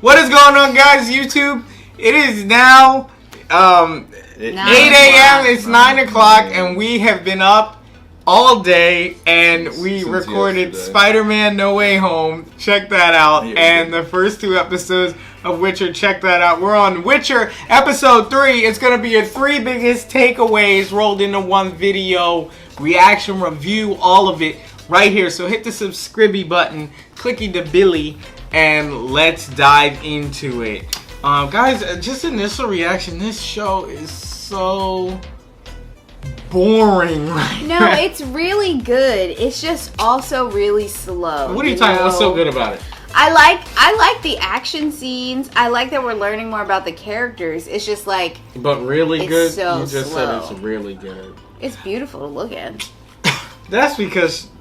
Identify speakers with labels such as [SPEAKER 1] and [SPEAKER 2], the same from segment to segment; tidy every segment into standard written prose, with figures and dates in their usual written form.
[SPEAKER 1] What is going on, guys? YouTube. It is now 8 a.m. It's 9 o'clock, and we have been up all day, and we recorded Spider-Man No Way Home. Check that out. And the first 2 episodes of Witcher. Check that out. We're on Witcher episode 3. It's going to be your 3 biggest takeaways rolled into one video. Reaction, review, all of it right here. So hit the subscribe button, clicky the billy, and let's dive into it. Guys, just initial reaction. This show is so boring right
[SPEAKER 2] now. No, it's really good. It's just also really slow.
[SPEAKER 1] What are you talking about? What's so good about it?
[SPEAKER 2] I like the action scenes. I like that we're learning more about the characters. It's just like...
[SPEAKER 1] But really good?
[SPEAKER 2] So
[SPEAKER 1] you just
[SPEAKER 2] slow.
[SPEAKER 1] said it's really good.
[SPEAKER 2] It's beautiful to look at.
[SPEAKER 1] That's because...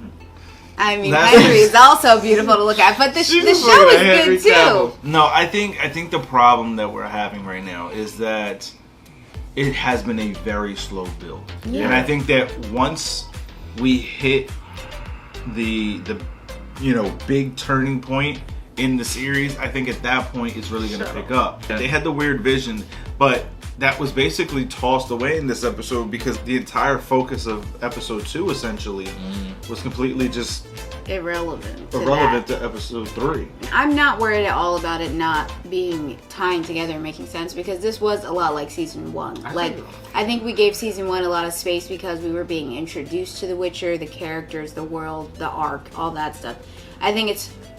[SPEAKER 2] I mean, Henry is also beautiful to look at, but the show is good too.
[SPEAKER 3] No, I think the problem that we're having right now is that it has been a very slow build, and I think that once we hit the big turning point in the series, I think at that point it's really going to pick up. They had the weird vision, but that was basically tossed away in this episode because the entire focus of episode 2 essentially was completely just
[SPEAKER 2] irrelevant
[SPEAKER 3] to episode 3.
[SPEAKER 2] I'm not worried at all about it not being tying together and making sense, because this was a lot like season 1. I think we gave season 1 a lot of space because we were being introduced to The Witcher, the characters, the world, the arc, all that stuff. I think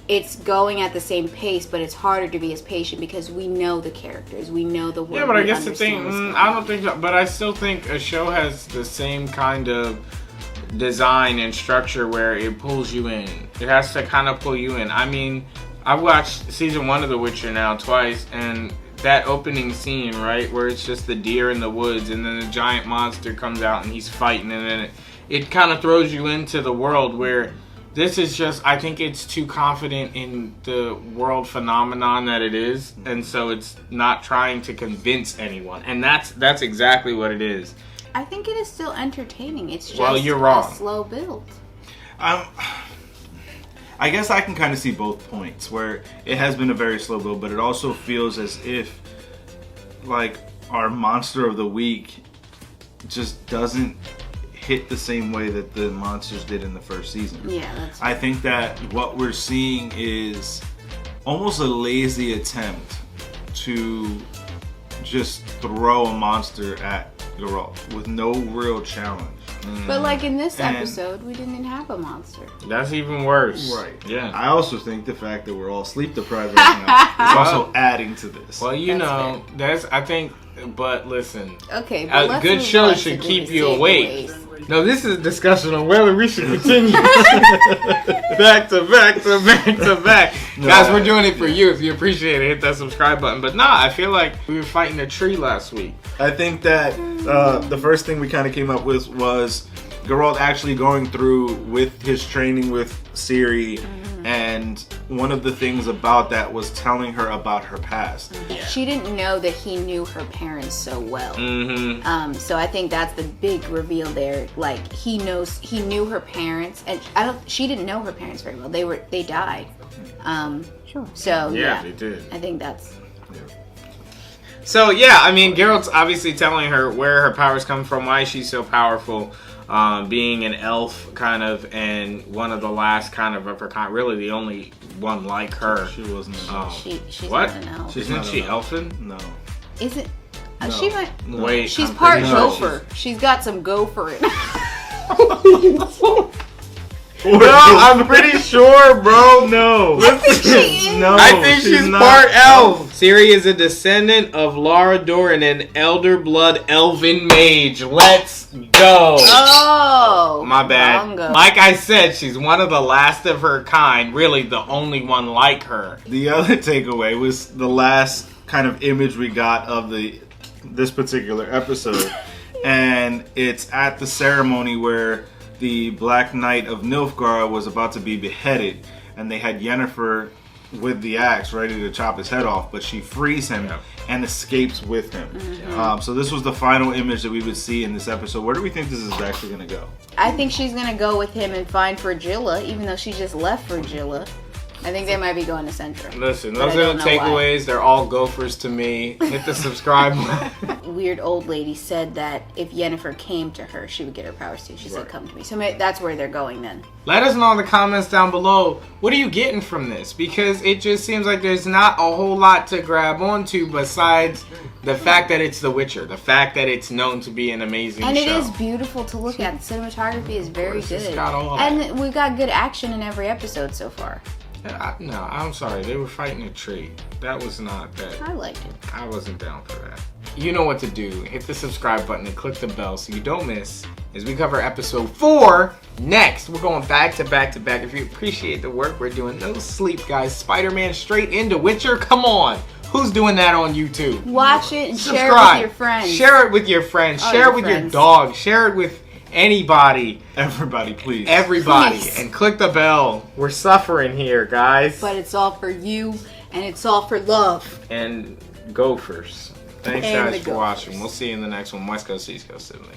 [SPEAKER 2] it's going at the same pace, but it's harder to be as patient because we know the characters, we know the world.
[SPEAKER 1] Yeah, but I guess the thing, I don't think so, but I still think a show has the same kind of design and structure where it pulls you in. It has to kind of pull you in. I mean, I watched season 1 of The Witcher now twice, and that opening scene, right, where it's just the deer in the woods, and then a giant monster comes out and he's fighting, and then it kind of throws you into the world where this is just, I think it's too confident in the world phenomenon that it is, and so it's not trying to convince anyone, and that's exactly what it is.
[SPEAKER 2] I think it is still entertaining. It's just
[SPEAKER 1] you're wrong.
[SPEAKER 2] A slow build.
[SPEAKER 3] I guess I can kind of see both points, where it has been a very slow build, but it also feels as if like our monster of the week just doesn't hit the same way that the monsters did in the first season.
[SPEAKER 2] Yeah, that's
[SPEAKER 3] I think that what we're seeing is almost a lazy attempt to just throw a monster at Geralt with no real challenge.
[SPEAKER 2] But like in this episode, we didn't have a monster.
[SPEAKER 1] That's even worse.
[SPEAKER 3] Right.
[SPEAKER 1] Yeah.
[SPEAKER 3] I also think the fact that we're all sleep deprived right now is also adding to this.
[SPEAKER 1] Well, I think, but listen.
[SPEAKER 2] Okay, but
[SPEAKER 1] a good show should keep you awake. No, this is a discussion on whether we should continue back to back. No, guys, we're doing it for you. If you appreciate it, hit that subscribe button. But I feel like we were fighting a tree last week.
[SPEAKER 3] I think that the first thing we kind of came up with was Geralt actually going through with his training with Ciri, and one of the things about that was telling her about her past.
[SPEAKER 2] Yeah. She didn't know that he knew her parents so well. So I think that's the big reveal there. Like he knew her parents, and she didn't know her parents very well. They died.
[SPEAKER 1] Sure.
[SPEAKER 2] So yeah,
[SPEAKER 1] they did.
[SPEAKER 2] I think that's.
[SPEAKER 1] So yeah, I mean, Geralt's obviously telling her where her powers come from, why she's so powerful, being an elf kind of, and one of the last kind of her kind, really the only one like her.
[SPEAKER 3] She wasn't an elf.
[SPEAKER 2] She's
[SPEAKER 1] what?
[SPEAKER 2] Not an elf.
[SPEAKER 1] Isn't she elfin?
[SPEAKER 3] No.
[SPEAKER 2] Is it?
[SPEAKER 3] No.
[SPEAKER 2] She might.
[SPEAKER 1] No. Wait.
[SPEAKER 2] She's part gopher. She's got some gopher in
[SPEAKER 1] No, I'm pretty sure, bro.
[SPEAKER 3] No.
[SPEAKER 2] I think she is.
[SPEAKER 3] No,
[SPEAKER 1] I think she's part elf. Ciri is a descendant of Lara Dorn, an elder blood elven mage. Let's go.
[SPEAKER 2] Oh.
[SPEAKER 1] My bad. Like I said, she's one of the last of her kind. Really, the only one like her.
[SPEAKER 3] The other takeaway was the last kind of image we got of this particular episode. And it's at the ceremony where the Black Knight of Nilfgaard was about to be beheaded, and they had Yennefer with the axe ready to chop his head off, but she frees him and escapes with him. So this was the final image that we would see in this episode. Where do we think this is actually going to go?
[SPEAKER 2] I think she's going to go with him and find Virgilla, even though she just left Virgilla. I think they might be going to Central.
[SPEAKER 1] Listen,
[SPEAKER 2] But
[SPEAKER 1] those
[SPEAKER 2] I
[SPEAKER 1] are
[SPEAKER 2] don't
[SPEAKER 1] the
[SPEAKER 2] know
[SPEAKER 1] takeaways. They're all gophers to me. Hit the subscribe button.
[SPEAKER 2] Weird old lady said that if Yennefer came to her, she would get her powers too. She said,
[SPEAKER 3] Right.
[SPEAKER 2] "Come to me." So that's where they're going then.
[SPEAKER 1] Let us know in the comments down below, what are you getting from this? Because it just seems like there's not a whole lot to grab onto besides the fact that it's The Witcher. The fact that it's known to be an amazing
[SPEAKER 2] And
[SPEAKER 1] show.
[SPEAKER 2] it is beautiful to look at. The cinematography is very
[SPEAKER 1] It's just
[SPEAKER 2] good.
[SPEAKER 1] got all
[SPEAKER 2] And we got good action in every episode so far.
[SPEAKER 1] No, I'm sorry. They were fighting a tree. That was not that.
[SPEAKER 2] I liked it.
[SPEAKER 1] I wasn't down for that. You know what to do. Hit the subscribe button and click the bell so you don't miss as we cover episode 4 next. We're going back to back to back. If you appreciate the work we're doing, no sleep, guys. Spider-Man straight into Witcher. Come on. Who's doing that on YouTube?
[SPEAKER 2] Watch it and share it
[SPEAKER 1] Subscribe.
[SPEAKER 2] with your friends.
[SPEAKER 1] Share it with your friends.
[SPEAKER 2] Oh,
[SPEAKER 1] Share
[SPEAKER 2] your
[SPEAKER 1] it with your
[SPEAKER 2] friends.
[SPEAKER 1] dog. Share it with anybody.
[SPEAKER 3] Everybody, please.
[SPEAKER 1] Everybody.
[SPEAKER 2] Please.
[SPEAKER 1] And click the bell. We're suffering here, guys.
[SPEAKER 2] But it's all for you, and it's all for love.
[SPEAKER 1] And Gophers. Thanks,
[SPEAKER 2] And
[SPEAKER 1] guys,
[SPEAKER 2] the
[SPEAKER 1] for watching.
[SPEAKER 2] Gophers.
[SPEAKER 1] We'll see you in the next one. West Coast, East Coast, Sibling.